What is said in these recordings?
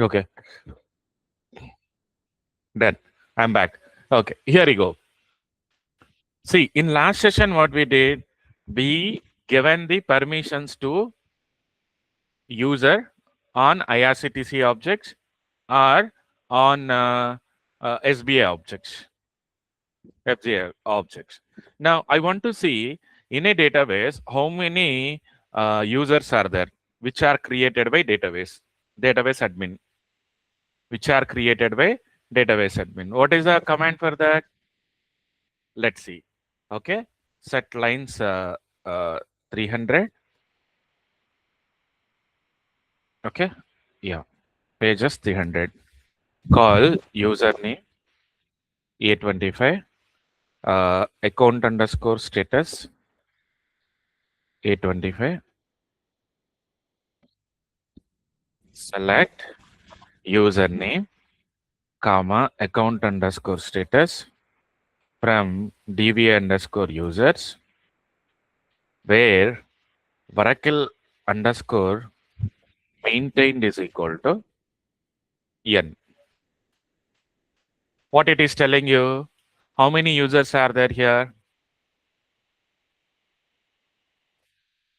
Okay, done. I'm back. Okay, here we go. See, in last session, what we did, we given the permissions to user on IRCTC objects or on SBA objects, FGA objects. Now, I want to see in a database how many users are there which are created by database admin, which are created by database admin. What is the command for that? Let's see. Okay, set lines uh, 300. Okay, yeah, pages 300. Call username A25, account underscore status A25. Select username, comma, account underscore status from DB underscore users, where Oracle underscore maintained is equal to N. What it is telling you? How many users are there here?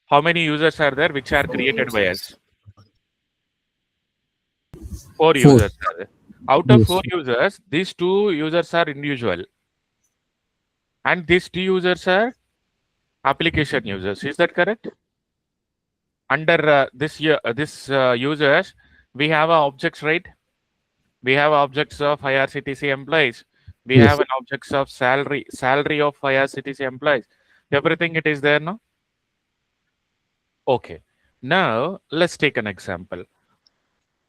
How many users are there which are created by us? 4 4. users are there. Out of 4 Yes. users, these 2 users are individual, and these 2 users are application users. Is that correct? Under this users, we have objects, right? We have objects of IRCTC employees. We have Yes. an objects of salary of IRCTC employees. Everything it is there, no? Okay. Now let's take an example.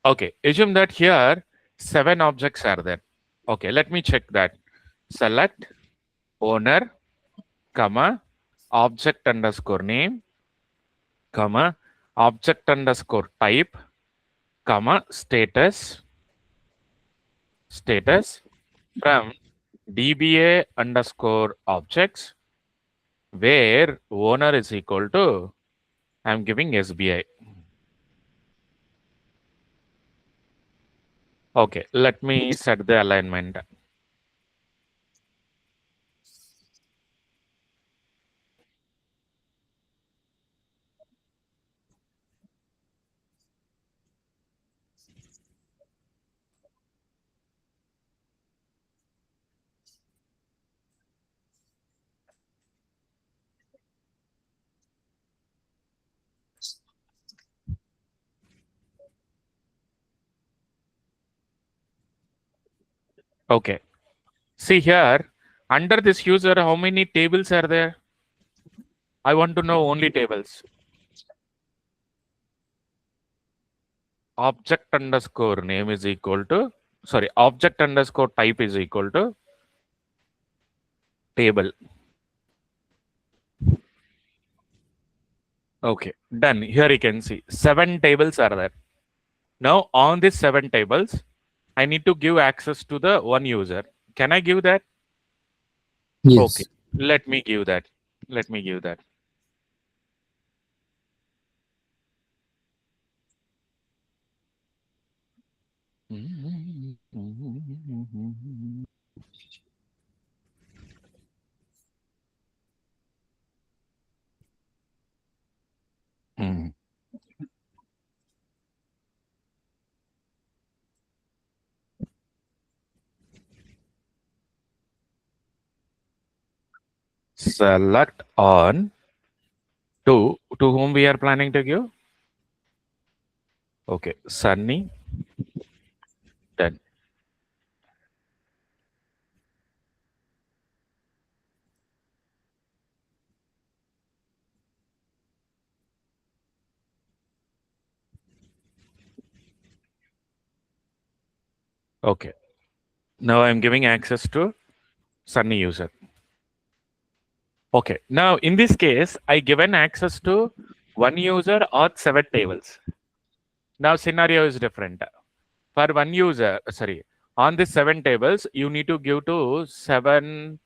Okay, assume that here 7 objects are there. Okay, let me check that. Select owner, comma, object underscore name, comma, object underscore type, comma, status from DBA underscore objects, where owner is equal to, I'm giving SBI. Okay, let me set the alignment. Okay, see here, under this user, how many tables are there? I want to know only tables. Object underscore name is equal to, sorry, object underscore type is equal to table. Okay, done. Here you can see 7 tables are there. Now on these 7 tables, I need to give access to the one user. Can I give that? Okay, Yes. let me give that. Let me give that. Hmm. Select on to whom we are planning to give. Okay, Sunny. Done. Okay. Now I'm giving access to Sunny user. Okay. Now in this case, I given access to one user or 7 tables. Now scenario is different. For one user, sorry, on the 7 tables, you need to give to 7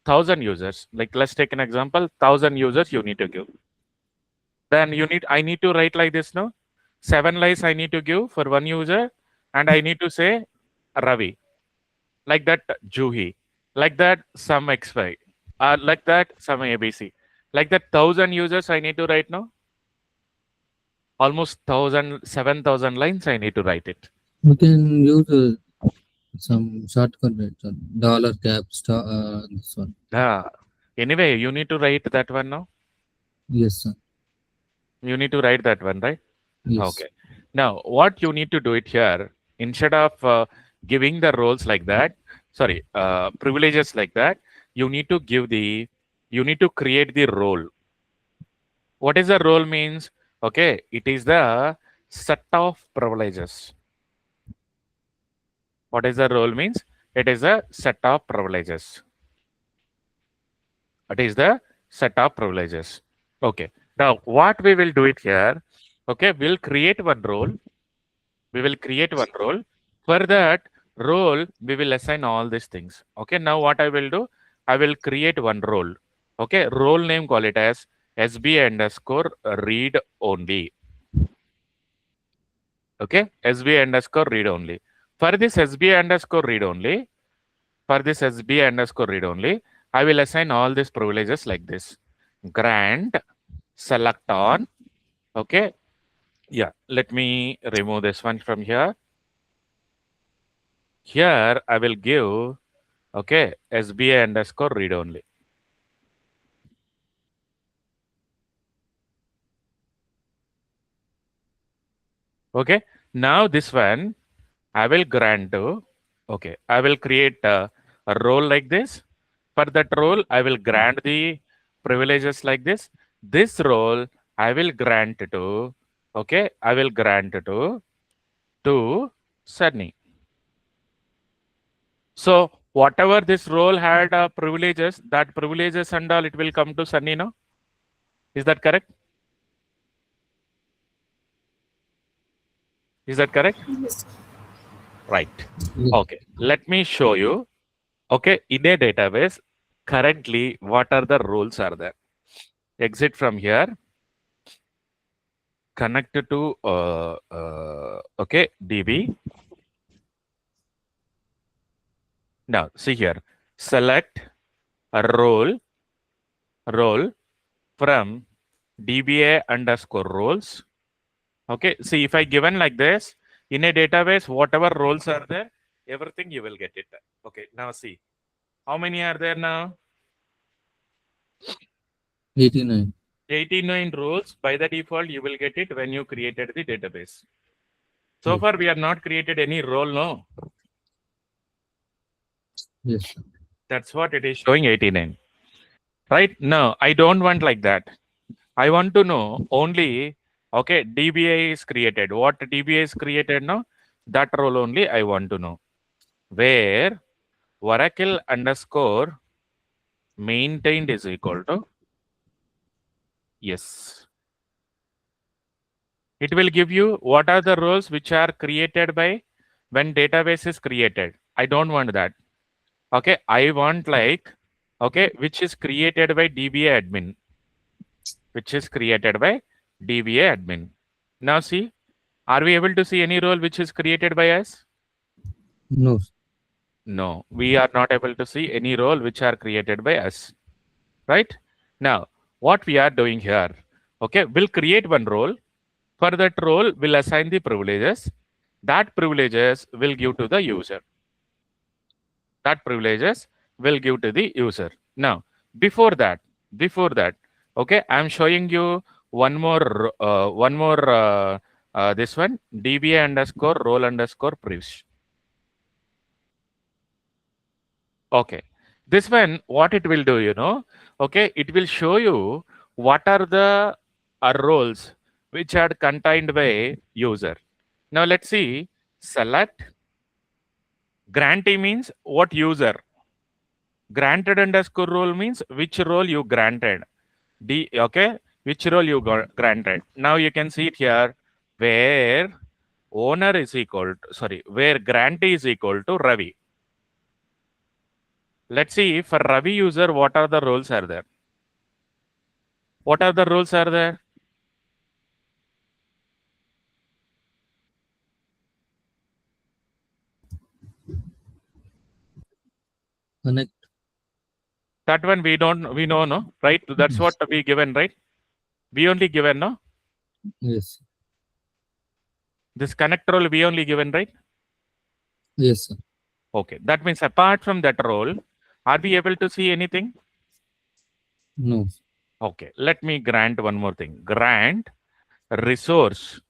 1,000 users. Like let's take an example, 1,000 users you need to give. Then I need to write like this, no? 7 lines I need to give for one user, and I need to say Ravi. Like that, Juhi. Like that, some XY. Like that, some ABC. Like that, 1,000 users I need to write now. Almost 7,000 lines I need to write it. We can use some shortcut, right, sir? Dollar cap star. This one. Anyway, you need to write that one now. Yes, sir. You need to write that one, right? Yes. Okay. Now, what you need to do it here, instead of giving the roles like that, sorry, privileges like that, you need to you need to create the role. What is the role means? Okay, it is the set of privileges. What is the role means? It is a set of privileges. It is the set of privileges. Okay. Now, what we will do it here, okay, we'll create one role. We will create one role. For that role, we will assign all these things. Okay. Now, what I will do, I will create one role. Okay. Role name, call it as SB underscore read only. Okay. SB underscore read only. For this SB underscore read only, I will assign all these privileges like this. Grant, select on. Okay. Yeah. Let me remove this one from here. Here I will give, okay, SBI underscore read only. Okay. Now this one I will grant to, okay, I will create a role like this. For that role, I will grant the privileges like this. This role I will grant to, okay, I will grant to Sunny. So whatever this role had privileges, that privileges and all, it will come to Sunny now. Is that correct? Is that correct? Right. Yes. Okay. Let me show you. Okay. In a database, currently, what are the rules are there? Exit from here. Connect to okay, DB. Now see here. Select a role from DBA underscore roles. Okay. See, if I given like this in a database, whatever roles are there, everything you will get it. Okay. Now see, how many are there now? 89. 89 roles. By the default, you will get it when you created the database. So Yes. far, we have not created any role, no? Yes, sir. That's what it is showing 89. Right? No, I don't want like that. I want to know only, okay, DBA is created. What DBA is created now? That role only I want to know. Where Oracle underscore maintained is equal to, yes. It will give you what are the roles which are created by when database is created. I don't want that. Okay, I want like, okay, which is created by DBA admin. Which is created by DBA admin. Now see, are we able to see any role which is created by us? No. No, we are not able to see any role which are created by us. Right? Now, what we are doing here, okay, we'll create one role. For that role, we'll assign the privileges. That privileges will give to the user. That privileges will give to the user. Now, before that, okay, I'm showing you one more, this one, DBA underscore role underscore privs. Okay, this one, what it will do, you know, okay, it will show you what are the roles which are contained by user. Now, let's see, select grantee means what user. Granted underscore role means which role you granted. Okay, which role you granted. Now you can see it here where owner is equal to, sorry, where grantee is equal to Ravi. Let's see for Ravi user, what are the roles are there? What are the roles are there? Connect. That one we know, no? Right? That's what we given, right? We only given, no? Yes. This connect role we only given, right? Yes, sir. Okay. That means apart from that role, are we able to see anything? No. Okay. Let me grant one more thing. Grant resource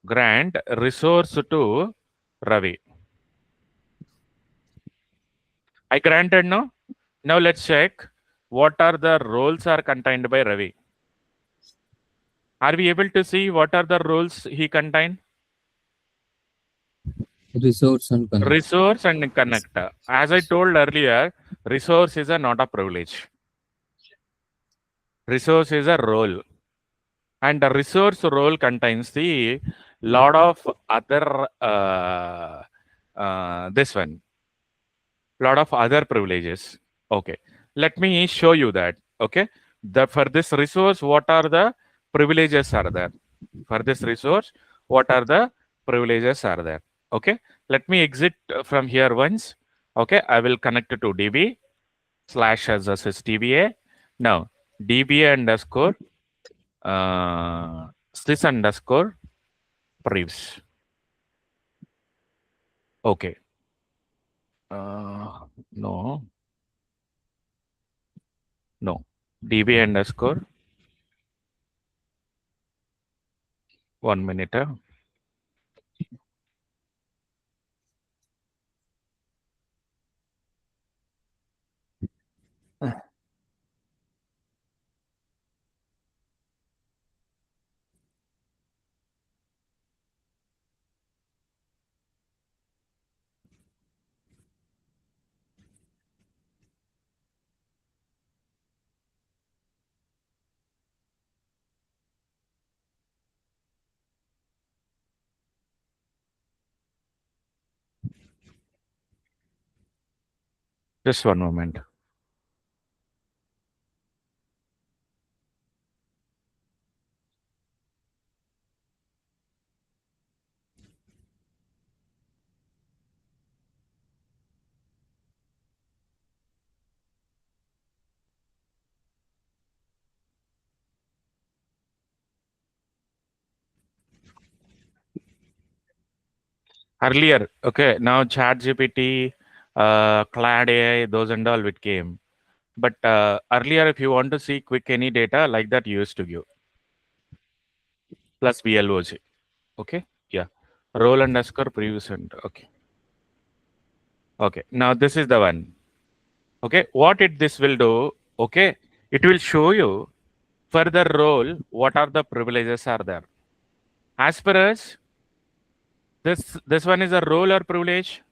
to Ravi. I granted, no? Now let's check what are the roles are contained by Ravi. Are we able to see what are the roles he contained? Resource and connect. Resource and connect. As I told earlier, resource is not a privilege. Resource is a role. And the resource role contains the lot of other this one. Lot of other privileges. Okay. Let me show you that. Okay. For this resource, what are the privileges are there? For this resource, what are the privileges are there? Okay. Let me exit from here once. Okay. I will connect to DB / as DBA. Now, DBA underscore sys underscore privs. Okay. No. DB underscore 1 minute. Just one moment. Earlier, okay, now ChatGPT, Clad AI, those and all it came. But earlier, if you want to see quick any data like that, you used to give plus VLOG. Okay, yeah, role underscore previous and okay. Okay, now this is the one. Okay, what this will do? Okay, it will show you for the role what are the privileges are there. As per us, this one is a role or privilege.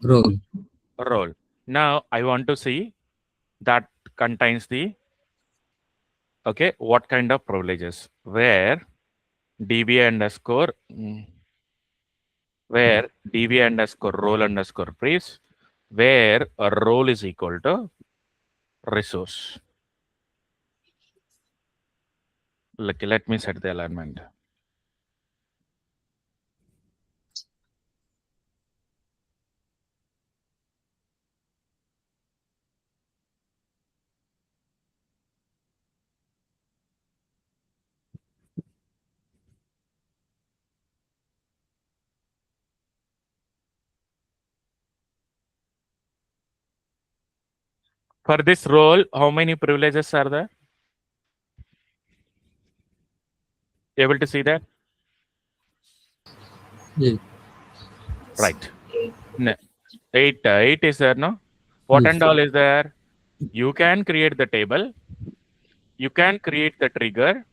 Role. Now I want to see that contains the okay what kind of privileges where DB underscore role underscore price where a role is equal to resource. Let me set the alignment. For this role, how many privileges are there? Able to see that? Yeah. Right. Eight is there, no? What Yes. and all is there? You can create the table. You can create the trigger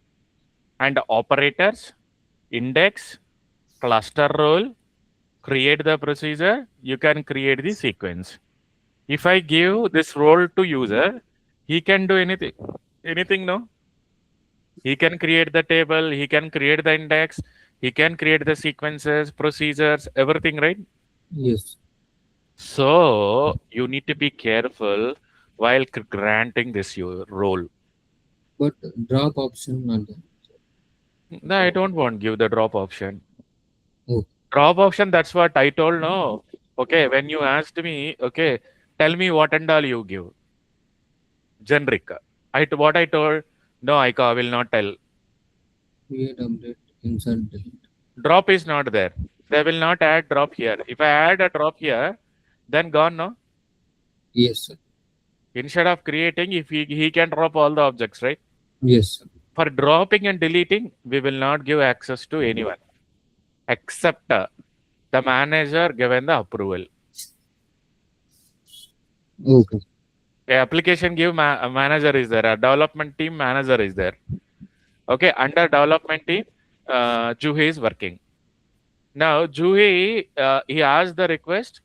and operators, index, cluster role, create the procedure. You can create the sequence. If I give this role to user, he can do anything. Anything, no? He can create the table. He can create the index. He can create the sequences, procedures, everything, right? Yes. So you need to be careful while granting this your role. But drop option not there. No, I don't want give the drop option. Oh, Drop option, that's what I told. No. Okay, when you asked me, okay, tell me what and all you give. Generic. What I told, no, I will not tell. create, update, insert, delete. Drop is not there. They will not add drop here. If I add a drop here, then gone, no? Yes, sir. Instead of creating, if he can drop all the objects, right? Yes, sir. For dropping and deleting, we will not give access to anyone except the manager given the approval. Okay. A application give a manager is there. A development team manager is there. Okay, under development team, Juhi is working. Now Juhi, he asked the request.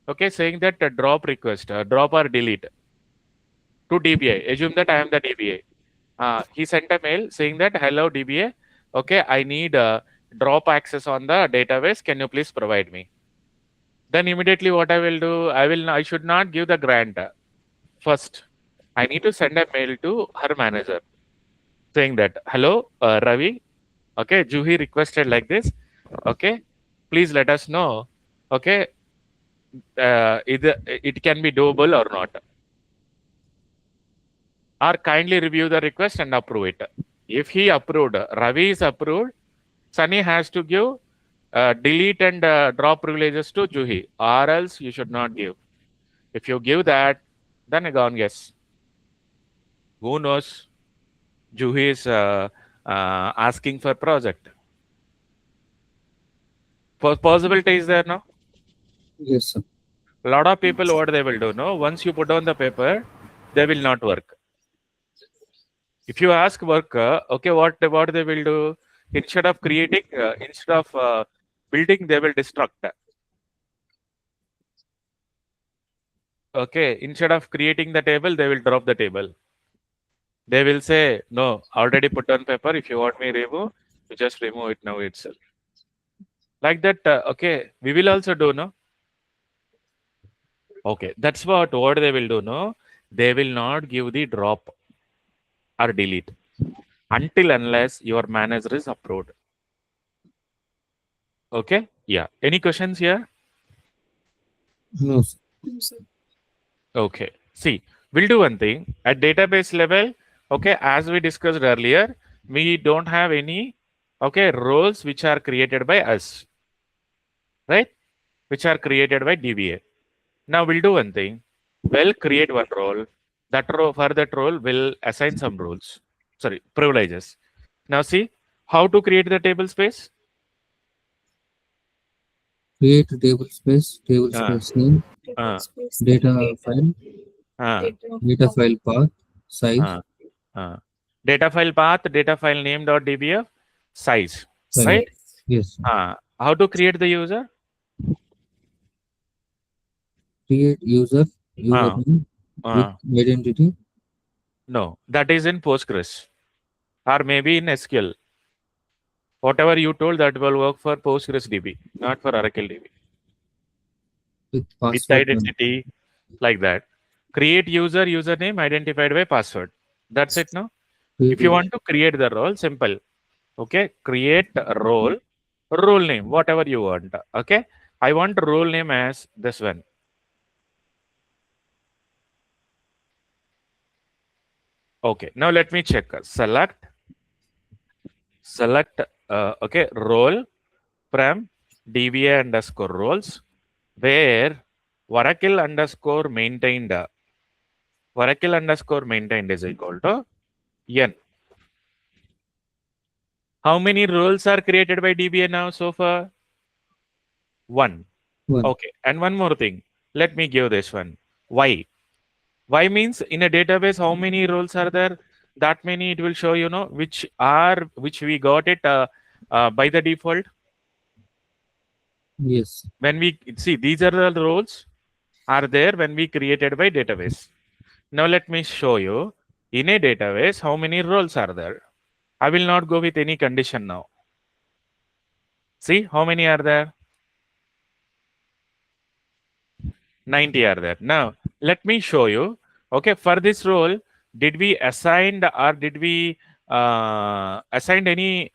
Okay, saying that drop request, drop or delete to DBA. Assume that I am the DBA. He sent a mail saying that hello DBA. Okay, I need drop access on the database. Can you please provide me? Then immediately what I will do, I should not give the grant first. I need to send a mail to her manager saying that hello Ravi. Okay, Juhi requested like this. Okay, please let us know. Okay, either it can be doable or not. Or kindly review the request and approve it. If he approved, Ravi is approved, Sunny has to give delete and drop privileges to Juhi, or else you should not give. If you give that, then I gone guess. Who knows? Juhi is asking for project. Possibility is there now. Yes, sir. A lot of people, what they will do, no? Once you put down the paper, they will not work. If you ask worker, okay, what they will do? Instead of creating, instead of building, they will destruct. Okay, instead of creating the table, they will drop the table. They will say, no, already put on paper. If you want me remove, you just remove it now itself. Like that, okay, we will also do, no? Okay, that's what they will do, no? They will not give the drop or delete until unless your manager is approved. Okay, yeah. Any questions here? No, sir. Okay. See, we'll do one thing at database level. Okay, as we discussed earlier, we don't have any roles which are created by us, right? Which are created by DBA. Now we'll do one thing. We'll create one role. That role for that role will assign some rules. Sorry, privileges. Now see how to create the table space. Create table space name, Uh, data file, uh, data file path, size, Data file path, data file name dot dbf, size, size. right? Yes. How to create the user? Create username with identity. No, that is in Postgres or maybe in SQL. Whatever you told, that will work for Postgres DB, not for Oracle DB. With With password. identity, like that. Create user, username identified by password. That's it, no? Create If you want to create the role, simple. Okay, create a role name, whatever you want. Okay, I want role name as this one. Okay, now let me check. Select okay, role from DBA underscore roles, where Oracle underscore maintained is equal to n. How many roles are created by DBA now so far? One. Okay, and one more thing. Let me give this one. Why? Why means in a database, how many roles are there? That many it will show, you know, which we got it by the default. Yes. When we see these are the roles are there when we created by database. Now let me show you in a database how many roles are there. I will not go with any condition now. See how many are there? 90 are there. Now, let me show you. Okay, for this role, did we assign or did we assign any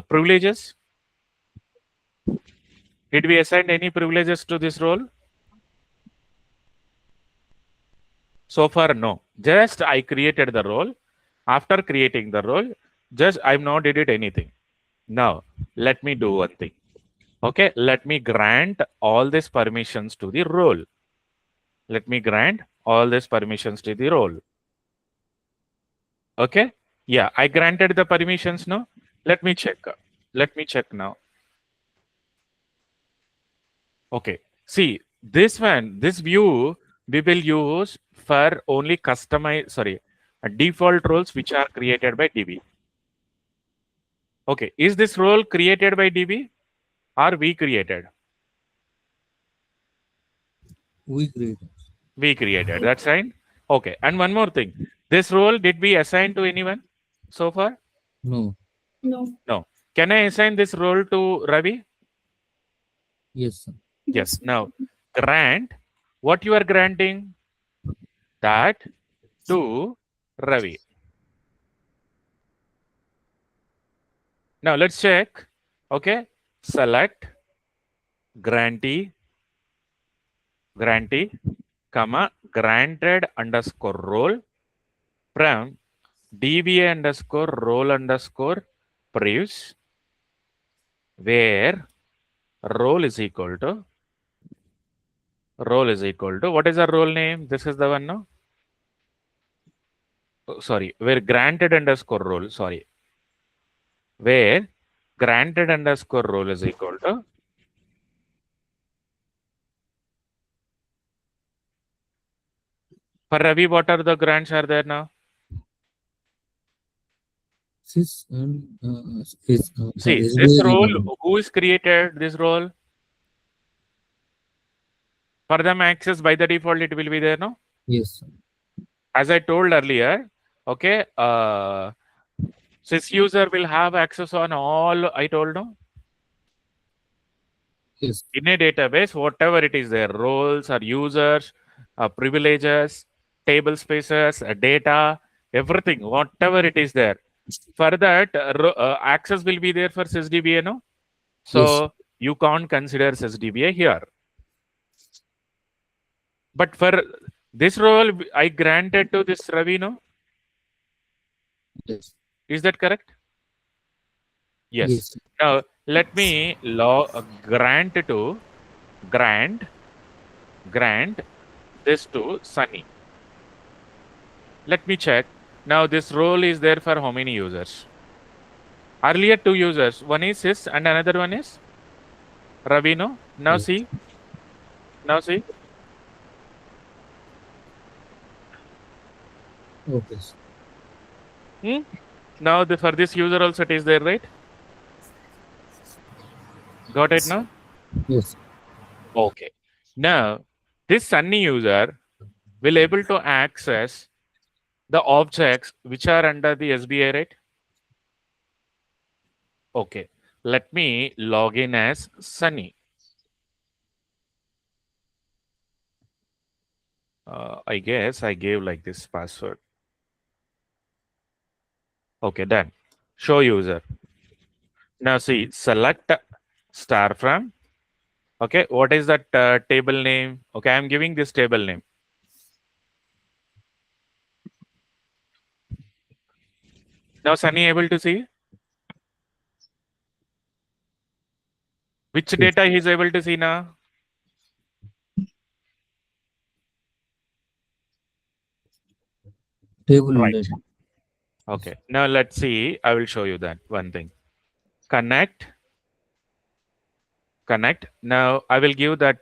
privileges? Did we assign any privileges to this role? So far, no. Just I created the role. After creating the role, just I'm not did it anything. Now, let me do one thing. Okay, let me grant all these permissions to the role. Let me grant all these permissions to the role. Okay, yeah, I granted the permissions now. Let me check. Let me check now. Okay, see this one, this view we will use for only customize, sorry, default roles which are created by DB. Okay, is this role created by DB or we created? We created. We created, that's right. Okay, and one more thing. This role, did we assign to anyone so far? No. No. Can I assign this role to Ravi? Yes, sir. Yes. Now, grant, what you are granting? That to Ravi. Now, let's check. Okay. Select grantee, comma, granted underscore role from DBA underscore role underscore previews, where role is equal to what is our role name? This is the one, no? Oh, sorry, where granted underscore role, sorry, where granted underscore role is equal to for Ravi, what are the grants are there now? Sys and is See, sorry, this SBI role, remote. who is created this role? For them access by the default, it will be there, no? Yes, sir. As I told earlier, okay, sys user will have access on all, I told, no? Yes. In a database, whatever it is there, roles or users, privileges, table spaces, data, everything, whatever it is there. For that, access will be there for sysdba, no? So Yes. you can't consider sysdba here. But for this role, I granted to this Ravi, no? Yes. Is that correct? Yes. Yes. Now let me grant this to Sunny. Let me check. Now this role is there for how many users? Earlier 2 users. One is Sys and another one is Ravi, no? Now Yes. see. Now see. Okay. Sir. Now for this user also it is there, right? Got it now? Yes. Okay. Now this Sunny user will able to access the objects which are under the SBI, right? Okay. Let me log in as Sunny. I guess I gave like this password. Okay, done. Show user. Now see, select star from. Okay, what is that table name? Okay, I'm giving this table name. Now Sunny able to see which Yes. data he's able to see now. Table Right. data. Okay. Now let's see. I will show you that one thing. Connect. Now I will give that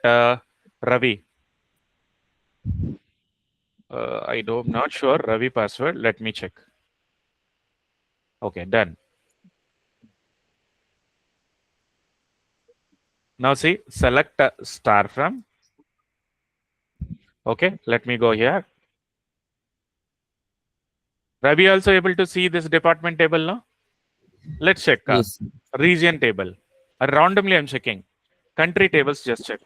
Ravi. I'm not sure Ravi password. Let me check. Okay, done. Now see, select star from. Okay, let me go here. Ravi also able to see this department table now? Let's check. Yes. Region table. Randomly I'm checking. Country tables, just check.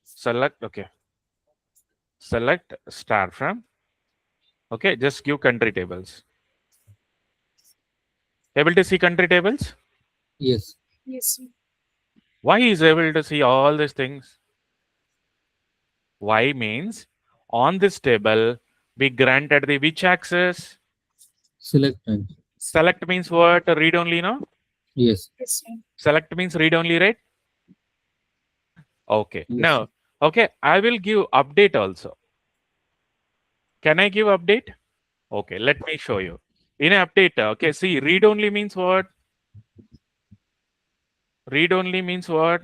Select, okay. Select star from. Okay, just give country tables. Able to see country tables? Yes. Yes. Why is able to see all these things? Y means on this table we granted the which access? Select and Select means what? Read only, no? yes. Yes, sir. Select means read only, right? Okay. Yes. Now, okay, I will give update also. Can I give update? Okay, let me show you. In update, okay, see, read only means what? Read only means what?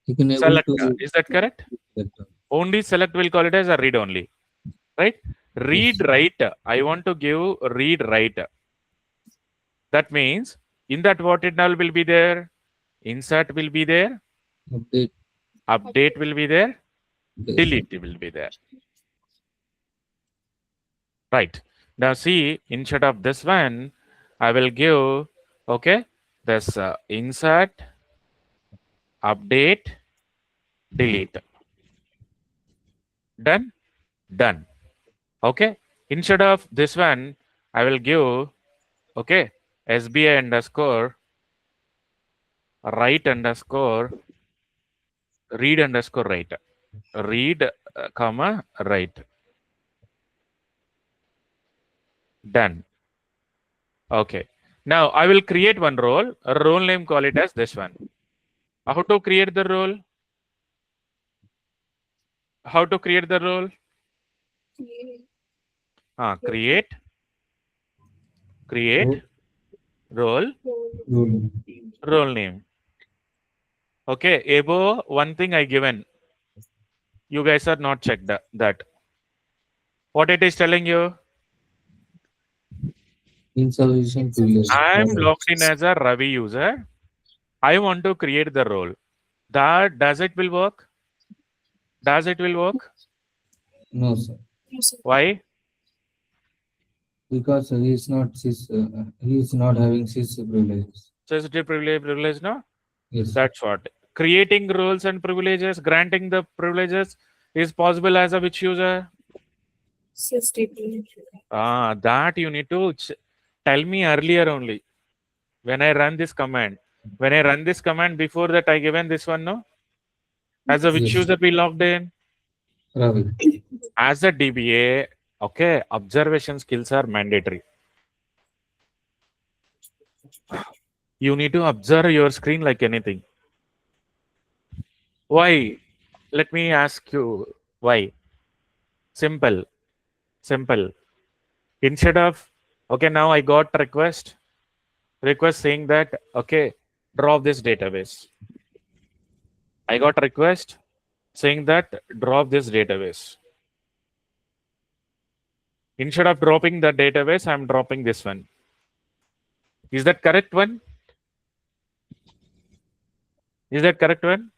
You can able Select. to Is that correct? select. Only select will call it as a read only, right? Read Yes. write. I want to give read write. That means in that what it null will be there, insert will be there, Update. update will be there, Yes. delete will be there. Right. Now see, instead of this one, I will give, okay, this insert, update, delete. Done? Done. Okay. Instead of this one, I will give, okay, SBI underscore, write underscore, read underscore write. Read, comma, write. Done. Okay. Now I will create one role. A role name, call it as this one. How to create the role? How to create the role? Create role role name. Okay, above one thing I given. You guys are not checked that. What it is telling you? Insufficient privilege. I'm logged in as a Ravi user. I want to create the role. That does it will work? Does it will work? No, sir. Yes, sir. Why? Because he is not having his privileges. Sensitive privilege, no? Yes. That's what. Creating roles and privileges, granting the privileges is possible as a which user? Sustainable. That you need to tell me earlier only. When I run this command. When I run this command, before that I given this one, no? As a which Yes. user we logged in? Ravi. As a DBA, okay, observation skills are mandatory. You need to observe your screen like anything. Why? Let me ask you why. Simple. Instead of, okay, now I got request saying that, okay, drop this database. I got request saying that drop this database. Instead of dropping the database, I'm dropping this one. Is that correct one? Is that correct one?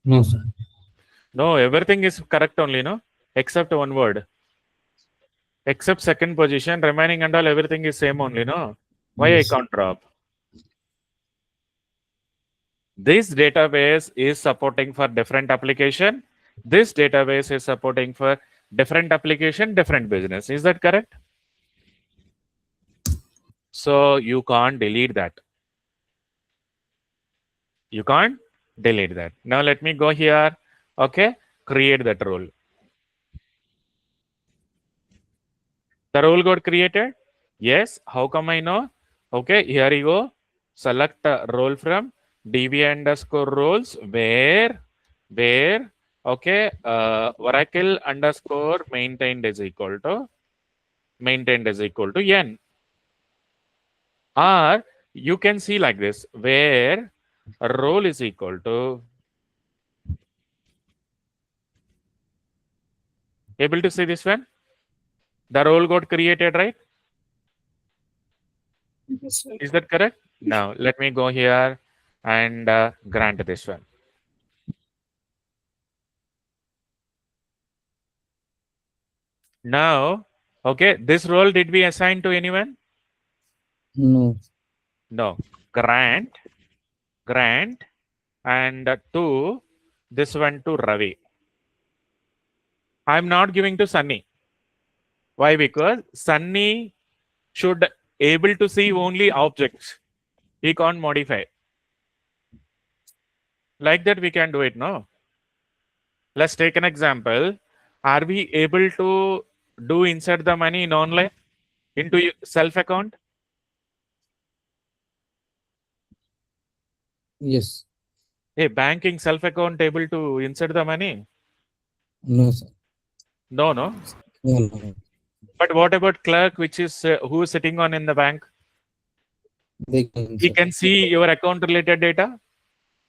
No, sir. No, everything is correct only, no? Except one word. Except second position, remaining and all, everything is same only, no? Why Yes. I can't drop? This database is supporting for different application. This database is supporting for different application, different business. Is that correct? So you can't delete that. You can't delete that. Now let me go here. Okay, create that role. The role got created? Yes. How come I know? Okay, here you go. Select a role from DB underscore roles where okay, Oracle underscore maintained is equal to n. Or you can see like this, where role is equal to, able to see this one? The role got created, right? Yes, sir. Is that correct? Now let me go here and grant this one. Now, Okay, this role did we assign to anyone? No. No. Grant, and to this one to Ravi. I'm not giving to Sunny. Why? Because Sunny should able to see only objects. He can't modify. Like that we can do it, no? Let's take an example. Are we able to do insert the money in online into self account? Yes. Hey, banking self account able to insert the money? No, sir. No. No. But what about clerk, which is who is sitting on in the bank? They can He insert. can see your account related data.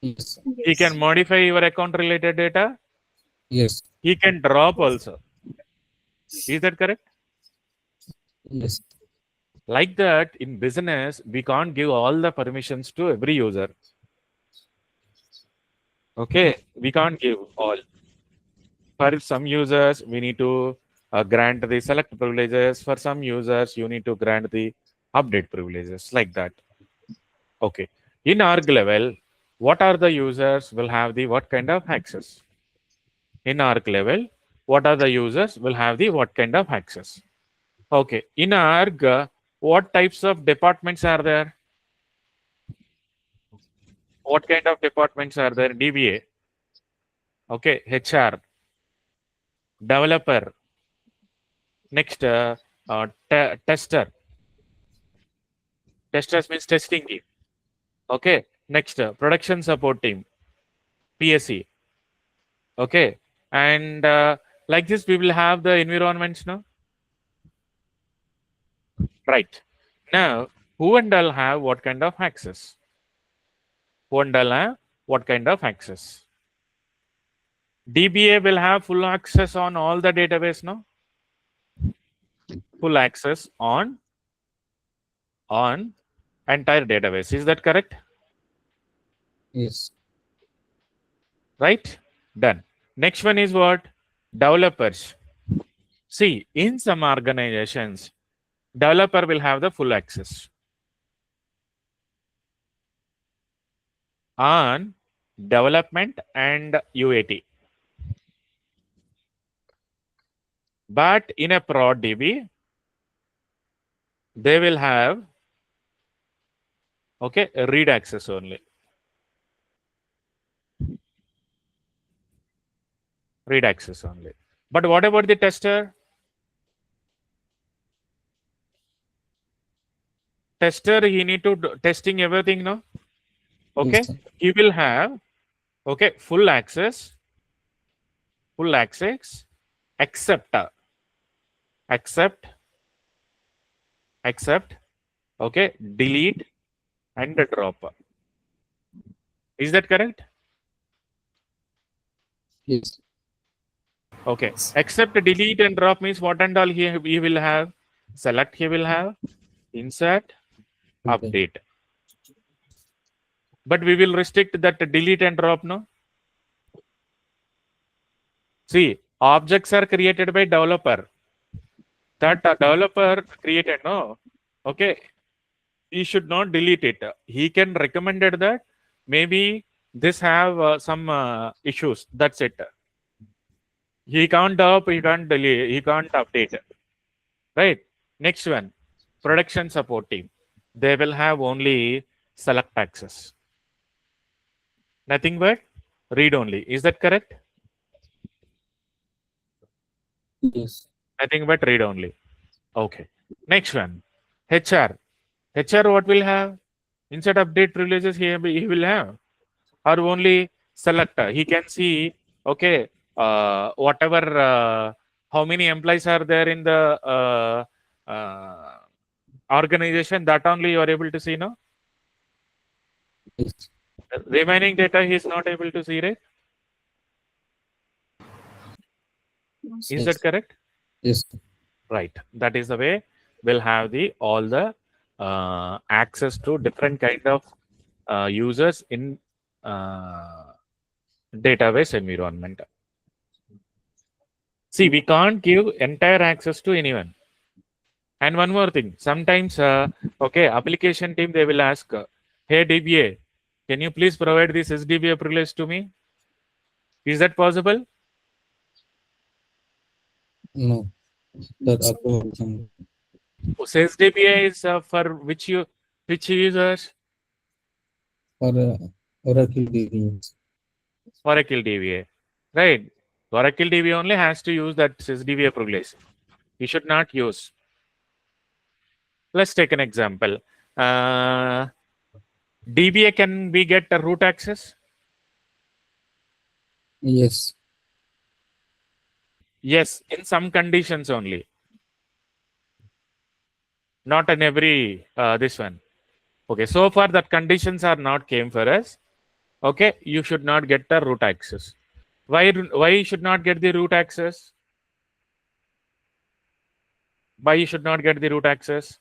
Yes. Sir. He can modify your account related data. Yes. He can drop also. Is that correct? Yes. Like that, in business, we can't give all the permissions to every user. Okay, we can't give all. For some users, we need to grant the select privileges. For some users, you need to grant the update privileges, like that. Okay. In org level, what are the users will have the what kind of access? In org level, what are the users will have the what kind of access? Okay. In org, what types of departments are there? What kind of departments are there? DBA. Okay. HR. Developer. Next, tester. Testers means testing team. Okay. Next, production support team. PSC. Okay. And like this, we will have the environments now. Right. Now, who and all have what kind of access? Who and all have what kind of access? DBA will have full access on all the database now. Full access on entire database. Is that correct? Yes. Right? Done. Next one is what? Developers. See, in some organizations, developer will have the full access on development and UAT. But in a prod DB, they will have read access only. Read access only. But what about the tester? Tester, he need to do testing everything, no? Okay. Yes, He will have full access, except delete and drop. Is that correct? yes. Okay. Except delete and drop means what and all he will have? Select he will have, insert, Okay. update. But we will restrict that delete and drop, no? See, objects are created by developer. That developer created, no? Okay. He should not delete it. He can recommend it that maybe this have some issues. That's it. He can't drop, he can't delete, he can't update. Right? Next one, production support team. They will have only select access. Nothing but read only. Is that correct? Yes. Nothing but read only. Okay. Next one, HR. HR what will have? Insert update privileges he will have. Or only selector. He can see, whatever, how many employees are there in the organization, that only you are able to see, no? Yes. Remaining data he is not able to see, right? Is Yes. that correct? Yes. Right. That is the way we'll have all the access to different kind of users in database environment. See, we can't give entire access to anyone. And one more thing, sometimes, application team, they will ask, hey DBA, can you please provide this SDBA privilege to me? Is that possible? No. That approval some SDBA is for which users? for Oracle DBAs. Oracle DBA, right? Oracle DBA only has to use that SDBA privilege. You should not use. Let's take an example. DBA, can we get a root access? Yes. Yes, in some conditions only. Not in every this one. Okay, so far that conditions are not came for us. Okay, you should not get the root access. Why you should not get the root access? Why you should not get the root access?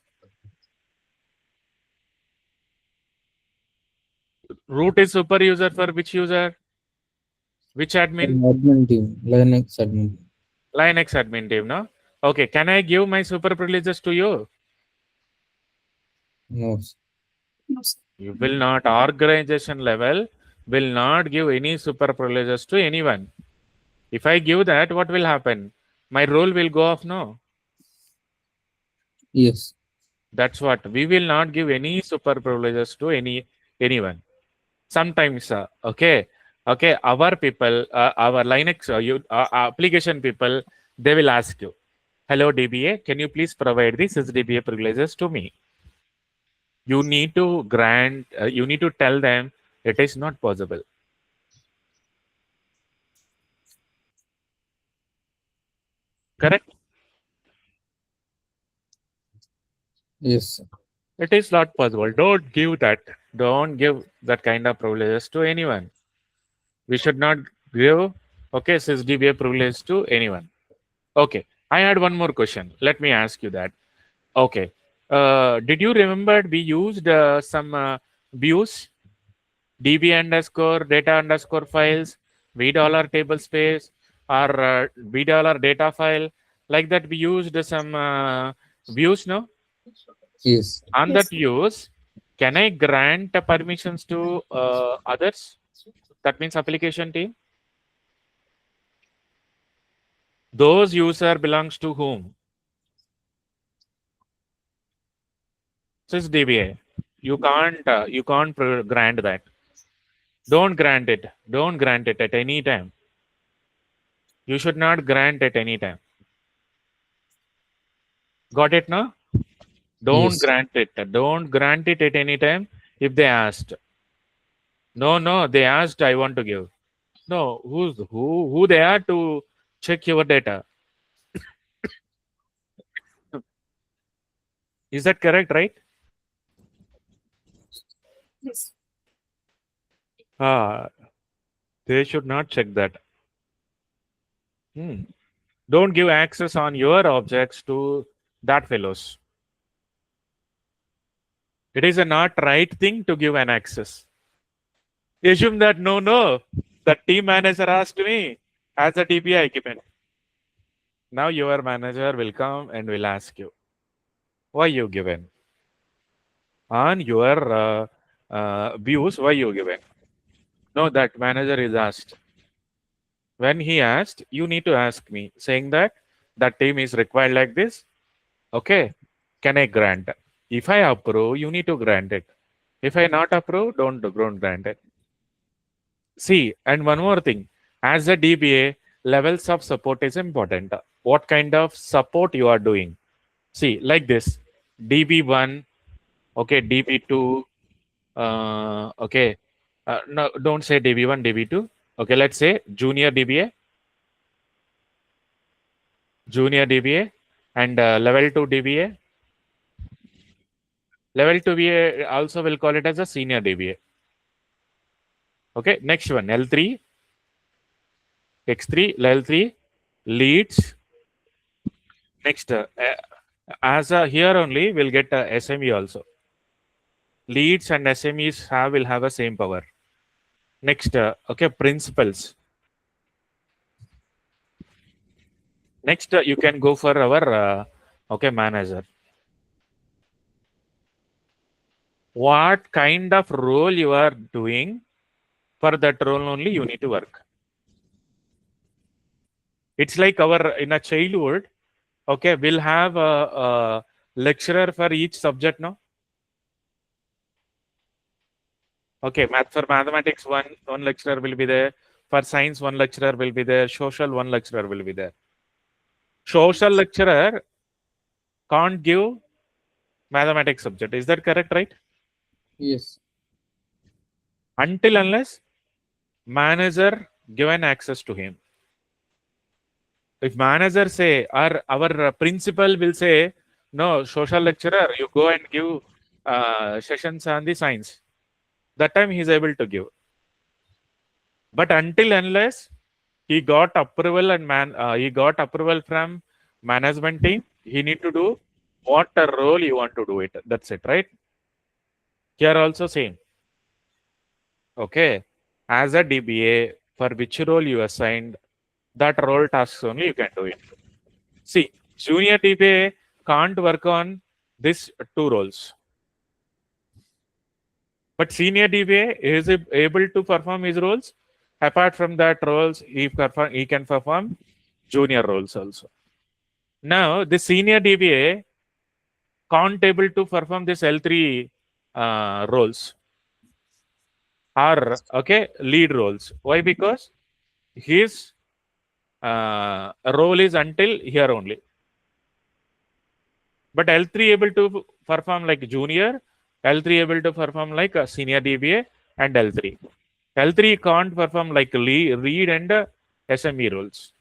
Root is super user for which user? Which admin? Admin team, Linux admin. Linux admin team, no? Okay, can I give my super privileges to you? No. No, sir. You will not. Organization level will not give any super privileges to anyone. If I give that, what will happen? My role will go off, no? Yes. That's what. We will not give any super privileges to anyone. Sometimes, okay, our people, our Linux application people, they will ask you, hello DBA, can you please provide the SysDBA privileges to me? You need to grant, you need to tell them it is not possible. Correct? Yes. It is not possible. Don't give that. Don't give that kind of privileges to anyone. We should not give, okay, SysDBA privilege to anyone. Okay, I had one more question. Let me ask you that. Okay, did you remember we used some views, db underscore data underscore files, v dollar table space, or v dollar data file? Like that, we used some views, no? Yes. On Yes. that use, can I grant permissions to others? That means application team. Those user belongs to whom? SysDBA. You can't grant that. Don't grant it. Don't grant it at any time. You should not grant at any time. Got it now? Don't Yes. grant it. Don't grant it at any time if they asked. No, they asked, I want to give. No, who they are to check your data? Is that correct, right? Yes. They should not check that. Don't give access on your objects to that fellows. It is a not right thing to give an access. Assume that no, the team manager asked me as a DPI equipment. Now your manager will come and will ask you, why you given? On your views, why you given? No, that manager is asked. When he asked, you need to ask me, saying that team is required like this. Okay, can I grant? If I approve, you need to grant it. If I not approve, don't grant it. See, and one more thing, as a DBA, levels of support is important. What kind of support you are doing? See, like this, DB1, okay, DB2, okay, no, don't say DB1, DB2. Okay, let's say junior DBA, and level 2 DBA. Level 2 DBA also will call it as a senior DBA. Okay, next one, L3, X3, level 3, leads. Next, as a here only, we'll get a SME also. Leads and SMEs will have a same power. Next, okay, principals. Next, you can go for our okay manager. what kind of role you are doing. For that role only you need to work. It's like our in a childhood, okay, we'll have a lecturer for each subject now. Okay, math for mathematics, one lecturer will be there. For science, one lecturer will be there. Social, one lecturer will be there. Social lecturer can't give mathematics subject. Is that correct, right? Yes. Until unless manager given access to him. If manager say, or our principal will say, no, social lecturer, you go and give sessions on the science. That time he is able to give. But until unless he got approval and he got approval from management team, he need to do what a role you want to do it. That's it, right? Here also same. Okay. As a DBA, for which role you assigned, that role tasks only you can do it. See, junior DBA can't work on these two roles. But senior DBA is able to perform his roles. Apart from that roles, he can perform junior roles also. Now, the senior DBA can't able to perform this L3 roles or okay lead roles. Why? Because his role is until here only. But L3 able to perform like junior, L3 able to perform like a senior DBA and L3. L3 can't perform like read and SME roles.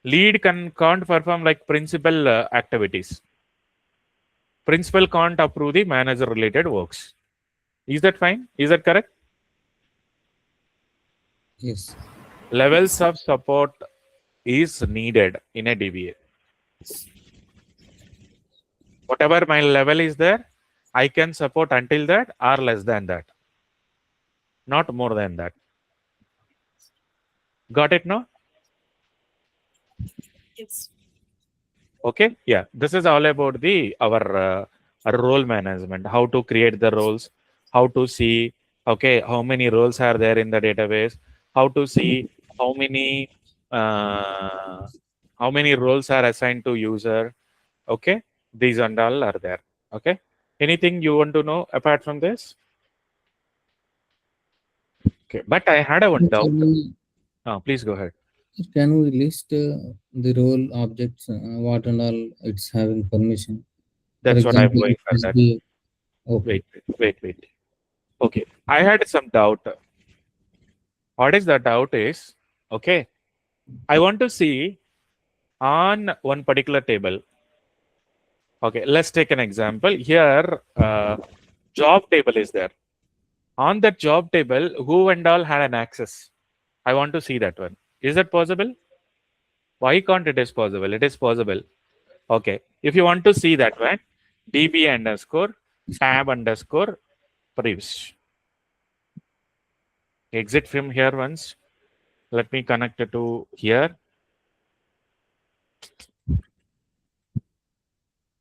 Lead can't perform like principal activities. Principal can't approve the manager related works. Is that fine? Is that correct? Yes. Levels of support is needed in a DBA. Whatever my level is there, I can support until that or less than that. Not more than that. Got it now? Yes. Okay. Yeah. This is all about the our role management. How to create the roles. How to see. Okay. How many roles are there in the database? How to see uh, how many roles are assigned to user. Okay. These and all are there. Okay. Anything you want to know apart from this? Okay. But I had a one doubt. Please go ahead. Can we list the role objects, what and all it's having permission? For That's what I'm example, going for that. SB. Okay. Wait. Okay. I had some doubt. What is the doubt is, okay, I want to see on one particular table. Okay, let's take an example. Here, job table is there. On that job table, who and all had an access? I want to see that one. Is that possible? Why can't it is possible? It is possible. Okay. If you want to see that one, db underscore tab underscore previews. Exit from here once. Let me connect it to here.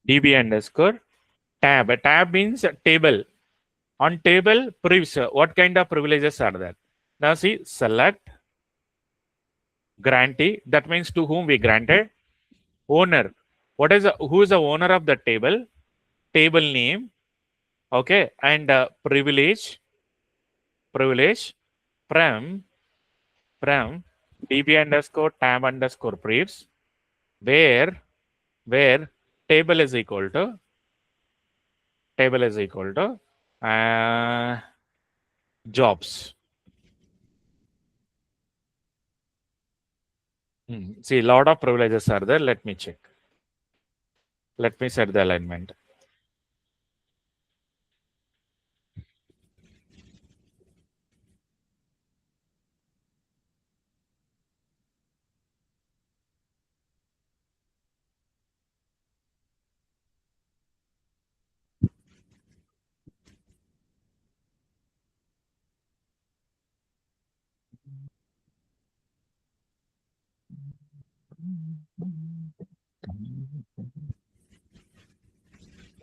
db underscore tab. A tab means a table. On table, what kind of privileges are there? Now see, select, grantee. That means to whom we granted. Owner. Who is the owner of the table? Table name. Okay, and privilege from db underscore tab underscore privs, where table is equal to jobs. See, a lot of privileges are there. Let me check. Let me set the alignment.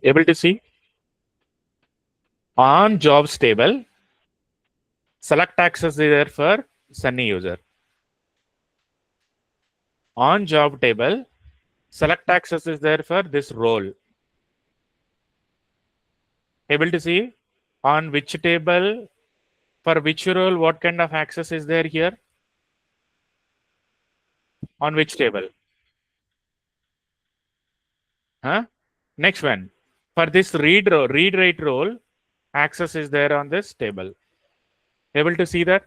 Able to see? On jobs table, select access is there for Sunny user. On job table, select access is there for this role. Able to see on which table, for which role, what kind of access is there here? On which table? Huh? Next one. For this read write role, access is there on this table. Able to see that?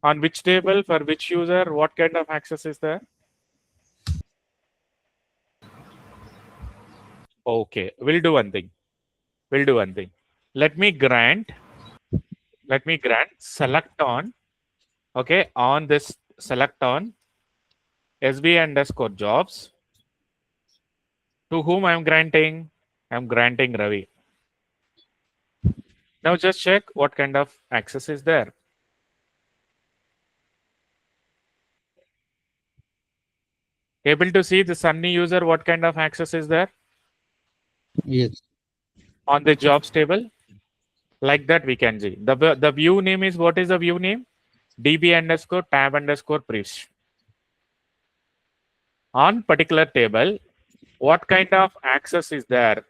On which table, for which user, what kind of access is there? Okay, we'll do one thing. Let me grant select on, okay, on this select on SB underscore jobs. To whom I'm granting? I'm granting Ravi. Now just check what kind of access is there. Able to see the Sunny user, what kind of access is there Yes. on the jobs table? Like that we can see. The view name is, what is the view name? DB underscore tab underscore priest. On particular table, what kind of access is there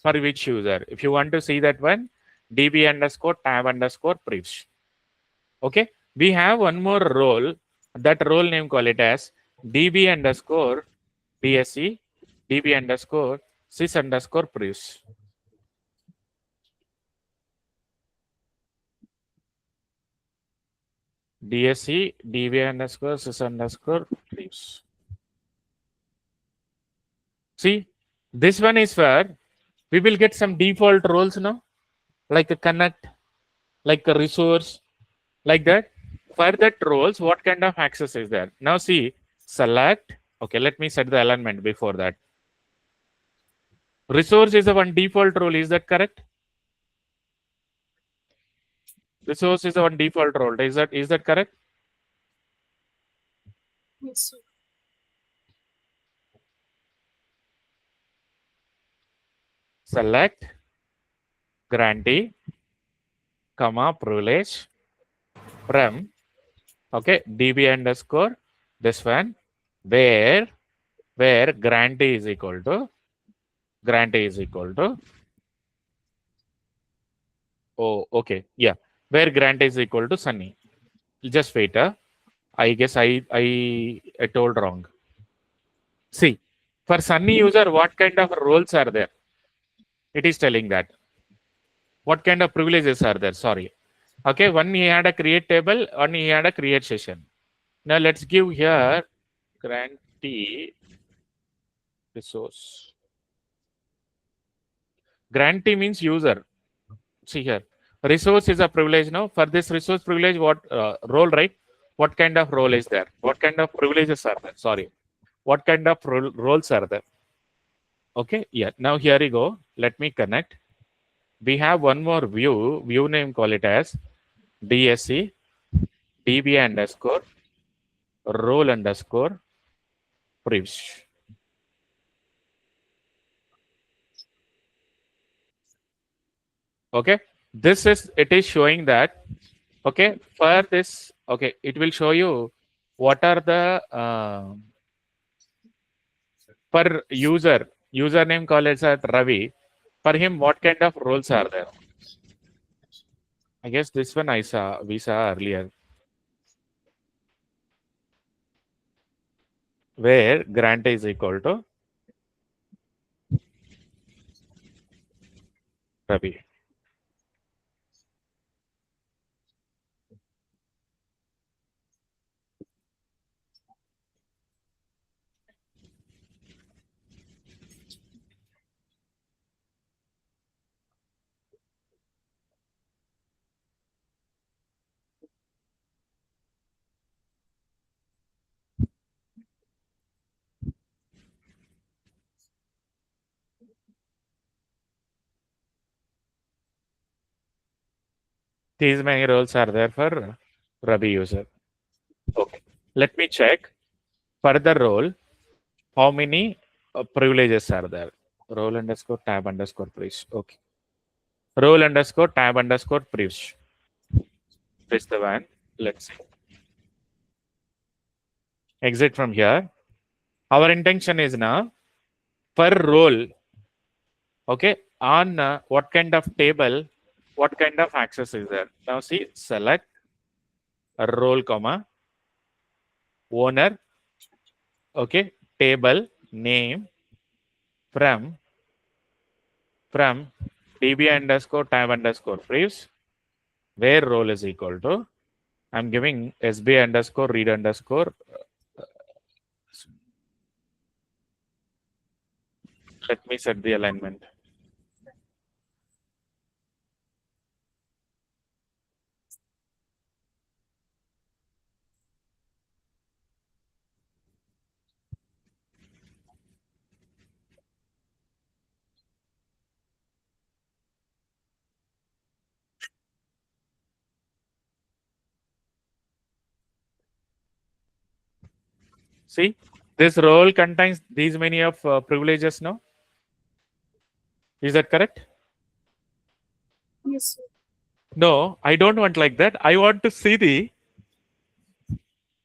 for which user? If you want to see that one, DB underscore tab underscore priest. Okay. We have one more role. That role name, call it as DB underscore DSC, DB underscore sys underscore priest. DSC, DB underscore sys underscore priest. See, this one is where we will get some default roles now, like a connect, like a resource, like that. For that roles, what kind of access is there? Now see, select. Okay, let me set the alignment before that. Resource is a one default role. Is that correct? Resource is a one default role. Is that correct? Yes, sir. Select grantee, comma privilege from, okay, DB underscore this one, where grantee is equal to oh, okay, yeah, where grant is equal to Sunny. Just wait. I guess I told wrong. See, for Sunny user, what kind of roles are there? It is telling that. What kind of privileges are there? Sorry. Okay, one he had a create table, one he had a create session. Now let's give here grantee resource. Grantee means user. See here, resource is a privilege now. For this resource privilege, what role, right? What kind of role is there? What kind of privileges are there? Sorry. What kind of roles are there? Okay, yeah. Now here you go. Let me connect. We have one more view name, call it as DSC, DB underscore, role underscore, privilege. Okay, it is showing that, okay, for this, okay, it will show you what are the per username, call it as Ravi. For him, what kind of roles are there? I guess this one we saw earlier, where grant is equal to Ravi. These many roles are there for Ravi user. Okay, let me check for the role how many privileges are there. Role underscore tab underscore privilege. Okay, role underscore tab underscore previews. Press the one. Let's see. Exit from here. Our intention is now per role. Okay, on what kind of table, what kind of access is there? Now see, select role comma owner. Okay, table name from db underscore tab underscore previews, where role is equal to, I'm giving sb underscore read underscore. Let me set the alignment. See, this role contains these many of privileges. No, is that correct? Yes, sir. No, I don't want like that. I want to see the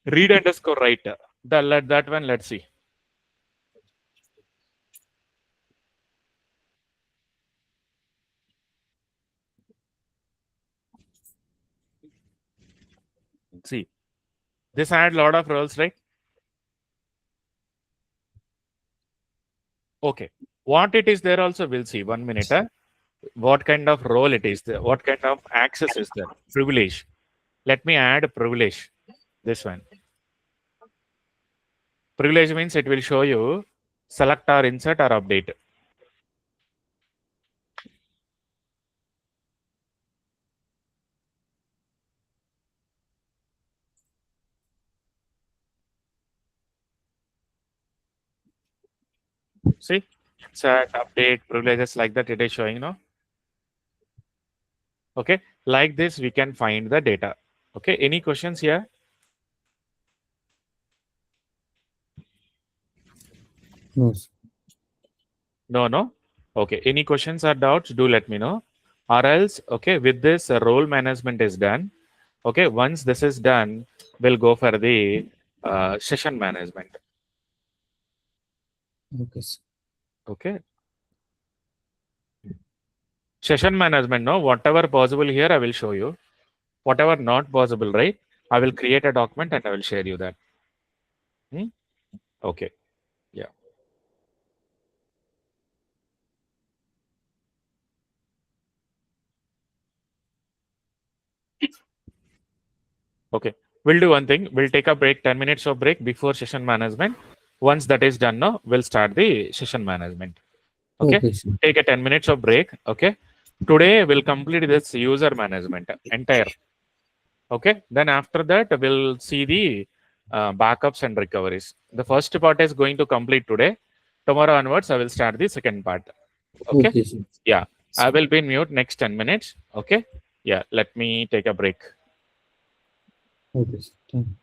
read underscore write. That one. Let's see. See, this had lot of roles, right? Okay. What it is there also we'll see. 1 minute. What kind of role it is there? What kind of access is there? Privilege. Let me add a privilege. This one. Privilege means it will show you select or insert or update. See, insert, update, privileges like that. It is showing now. Okay, like this we can find the data. Okay, any questions here? No, sir. No. Okay, any questions or doubts? Do let me know. Or else, okay, with this role management is done. Okay, once this is done, we'll go for the session management. Okay, sir. Okay, session management. No, whatever possible here, I will show you. Whatever not possible, right? I will create a document and I will share you that. Okay, yeah. Okay, we'll do one thing. We'll take a break, 10 minutes of break before session management. Once that is done, now we'll start the session management. Okay, Okay, sir. take a 10 minutes of break. Okay, today we'll complete this user management entire. Okay, then after that we'll see the backups and recoveries. The first part is going to complete today. Tomorrow onwards, I will start the second part. Okay, Okay, sir. yeah, I will be in mute next 10 minutes. Okay, yeah, let me take a break. Okay, sir. Thank you.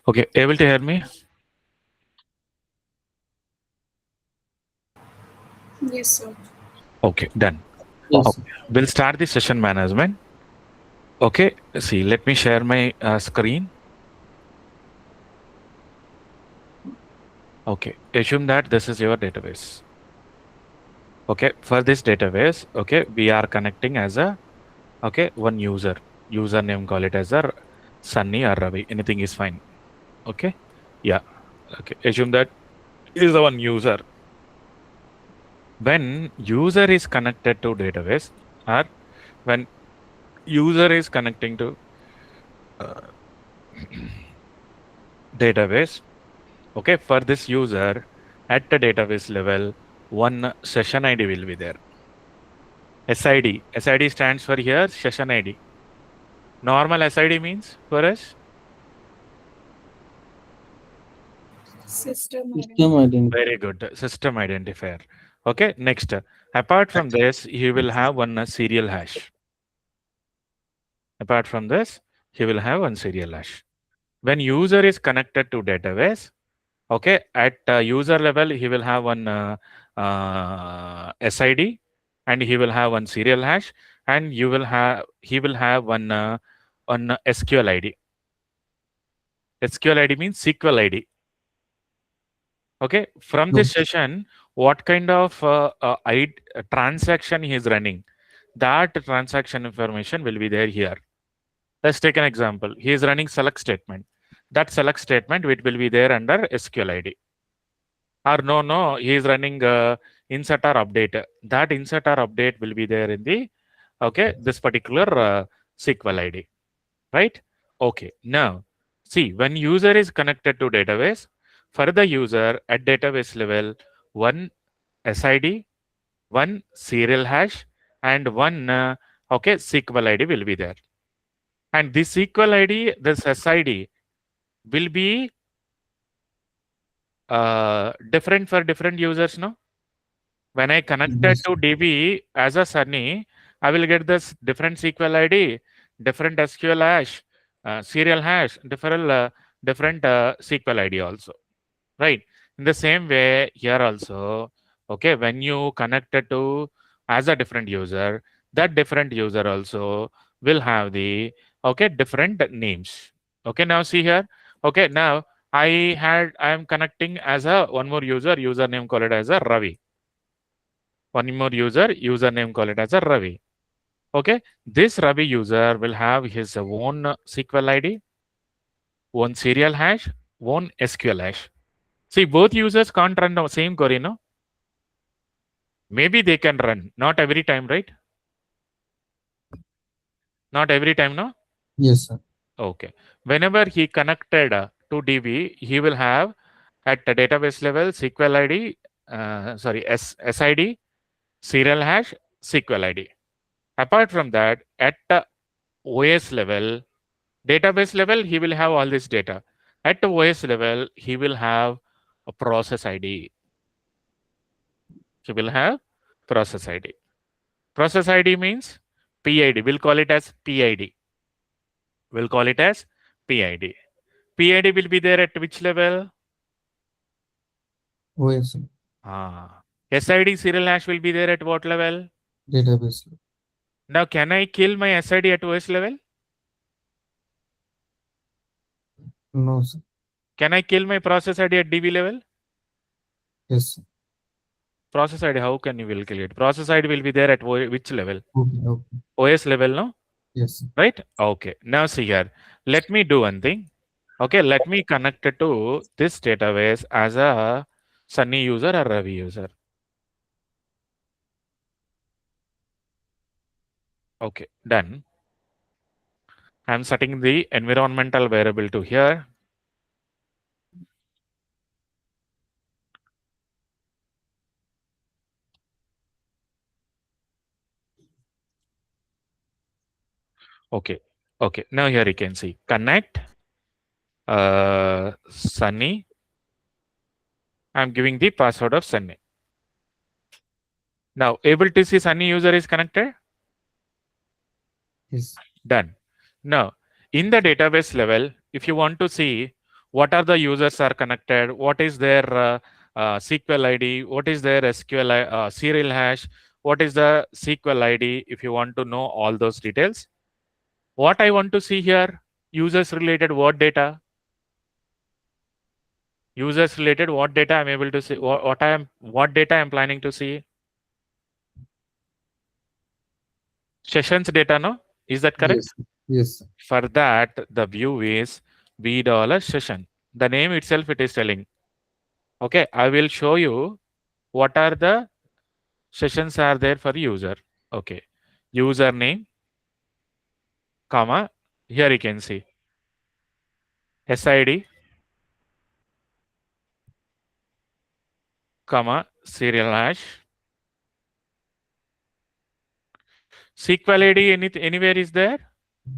Okay, able to hear me? Yes, sir. Okay, done. Yes. Okay. We'll start the session management. Okay, see, let me share my screen. Okay, assume that this is your database. Okay, for this database, okay, we are connecting as a, okay, one username, call it as a Sunny or Ravi, anything is fine. Okay, yeah, okay, assume that is the one user. When user is connected to database, or when user is connecting to uh, database, okay, for this user at the database level, one session ID will be there. SID stands for here session ID. Normal SID means for us System System identity. very good system identifier. Okay, next, apart from this, you will have one serial hash. Apart from this, you will have one serial hash. When user is connected to database, okay, at user level, he will have one SID, and he will have one serial hash, and he will have one SQL ID. SQL ID means SQL ID. Okay, from this No. session, what kind of transaction he is running, that transaction information will be there here. Let's take an example. He is running select statement. That select statement it will be there under SQL ID. Or no, he is running insert or update. That insert or update will be there in the this particular SQL ID, right? Okay. Now, see, when user is connected to database, for the user at database level, one SID, one serial hash, and one SQL ID will be there. And this SQL ID, this SID will be different for different users, no? When I connected Yes. to DB as a Sunny, I will get this different SQL ID, different SQL hash, serial hash, different SQL ID also, right? In the same way, here also, okay, when you connected to as a different user, that different user also will have the different names. Okay, now see here. Okay, now I am connecting as a one more username call it as a Ravi. One more username call it as a Ravi. Okay, this Ravi user will have his own SQL ID, one serial hash, one SQL hash. See, both users can't run the same query, no? Maybe they can run, not every time, right? Not every time, no? Yes, sir. Okay. Whenever he connected to DB, he will have at the database level SQL ID, SID, serial hash, SQL ID. Apart from that, at the OS level, database level, he will have all this data. At the OS level, he will have a process ID. He will have process ID. Process ID means PID. We'll call it as PID. We'll call it as PID. PID will be there at which level? OS. SID serial hash will be there at what level? Database. Now, can I kill my SID at OS level? No, sir. Can I kill my process ID at DB level? Yes, sir. Process ID, how can you will kill it? Process ID will be there at which level? Okay, okay. OS level, no? Yes, sir. Right? Okay. Now see here. Let me do one thing. Okay, let me connect it to this database as a Sunny user or Ravi user. Okay, done. I'm setting the environmental variable to here. Okay. Okay. Now here you can see connect Sunny. I'm giving the password of Sunny. Now able to see Sunny user is connected. Yes. Done. Now in the database level, if you want to see what are the users are connected, what is their SQL ID, what is their serial hash, what is the SQL ID, if you want to know all those details. What I want to see here, users related what data? Users related what data I'm able to see, what data I'm planning to see? Sessions data, no? Is that correct? Yes. Yes. For that, the view is $session. The name itself it is telling. Okay, I will show you what are the sessions are there for user. Okay, username, comma, here you can see SID, comma, serial hash, SQL ID anywhere is there,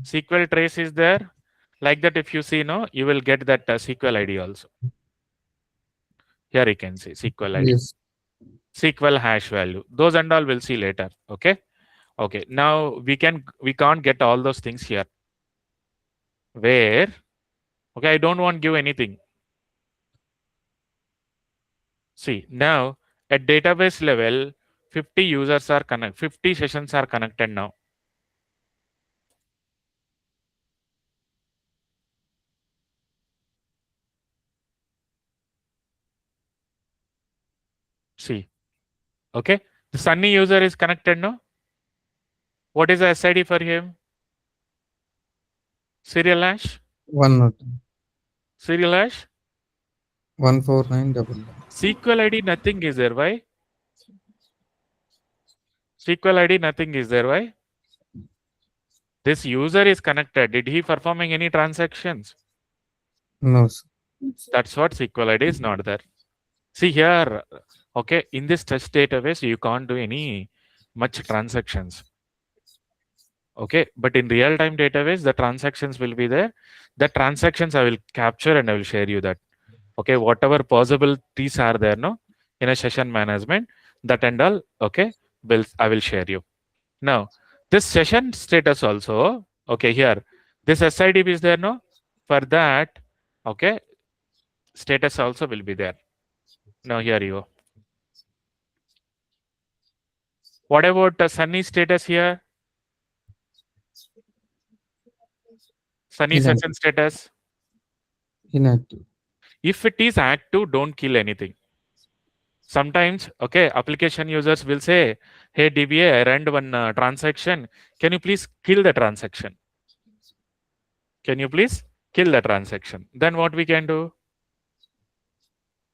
SQL trace is there. Like that, if you see, no, you will get that SQL ID also. Here you can see SQL ID, Yes. SQL hash value. Those and all we'll see later. Okay. Okay. Now we can't get all those things here. Where? Okay, I don't want to give anything. See, now at database level, 50 users are 50 sessions are connected now. See, okay, the Sunny user is connected now. What is the SID for him? Serial hash? 102. Serial hash? 14999. SQL ID, nothing is there. Why? SQL ID, nothing is there. Why? This user is connected. Did he performing any transactions? No, sir. That's what SQL ID is not there. See here, okay, in this test database, you can't do any much transactions. Okay, but in real-time database, the transactions will be there. The transactions I will capture and I will share you that. Okay, whatever possibilities are there, no, in a session management, that and all, okay, I will share you. Now, this session status also, okay, here, this SID is there, no? For that, okay, status also will be there. Now, here you go. What about the Sunny status here? Sunny Inactive. session status. Inactive. If it is active, don't kill anything. Sometimes, okay, application users will say, hey, DBA, I ran one transaction. Can you please kill the transaction? Can you please kill the transaction? Then what we can do?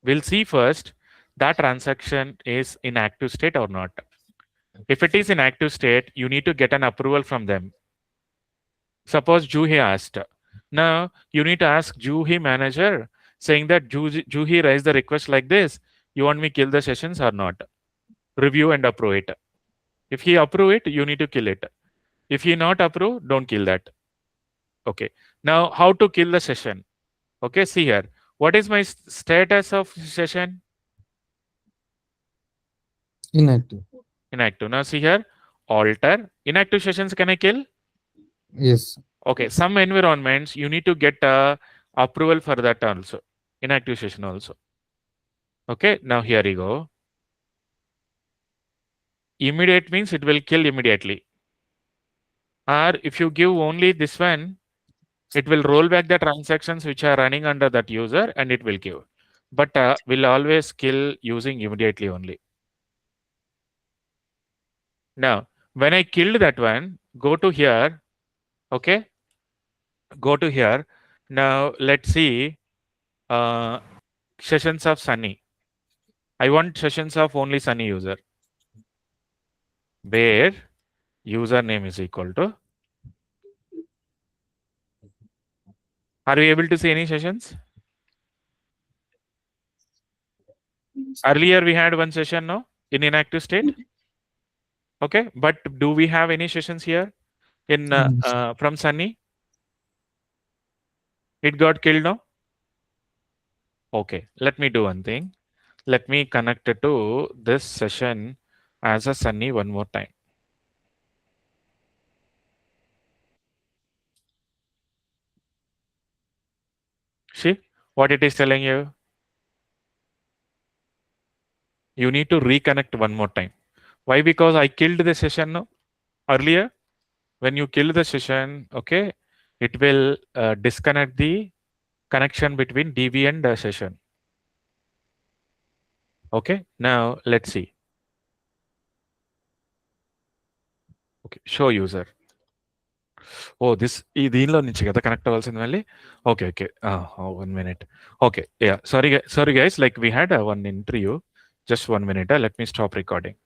We'll see first that transaction is in active state or not. If it is in active state, you need to get an approval from them. Suppose Juhi asked. Now, you need to ask Juhi manager saying that Juhi raised the request like this. You want me kill the sessions or not? Review and approve it. If he approve it, you need to kill it. If he not approve, don't kill that. Okay. Now, how to kill the session? Okay, see here. What is my status of session? Inactive. Inactive. Now, see here. Alter. Inactive sessions can I kill? Yes. Okay. Some environments, you need to get approval for that also. Inactive session also. Okay. Now, here you go. Immediate means it will kill immediately. Or if you give only this one, it will roll back the transactions which are running under that user and it will give. But will always kill using immediately only. Now, when I killed that one, go to here. Okay. Go to here. Now, let's see sessions of Sunny. I want sessions of only Sunny user. Where username is equal to. Are we able to see any sessions? Earlier we had one session, no? In inactive state. Okay. But do we have any sessions here in from Sunny? It got killed now? Okay. Let me do one thing. Let me connect it to this session as a Sunny one more time. See, what it is telling you? You need to reconnect one more time. Why? Because I killed the session earlier. When you kill the session, okay, it will disconnect the connection between DB and session. Okay, now let's see. Okay, show user. Oh, this దీనిలో నుంచి కదా connect అవ్వాల్సింది మళ్ళీ. Okay okay 1 minute. Okay, yeah, sorry guys, like we had one interview. Just 1 minute. Let me stop recording.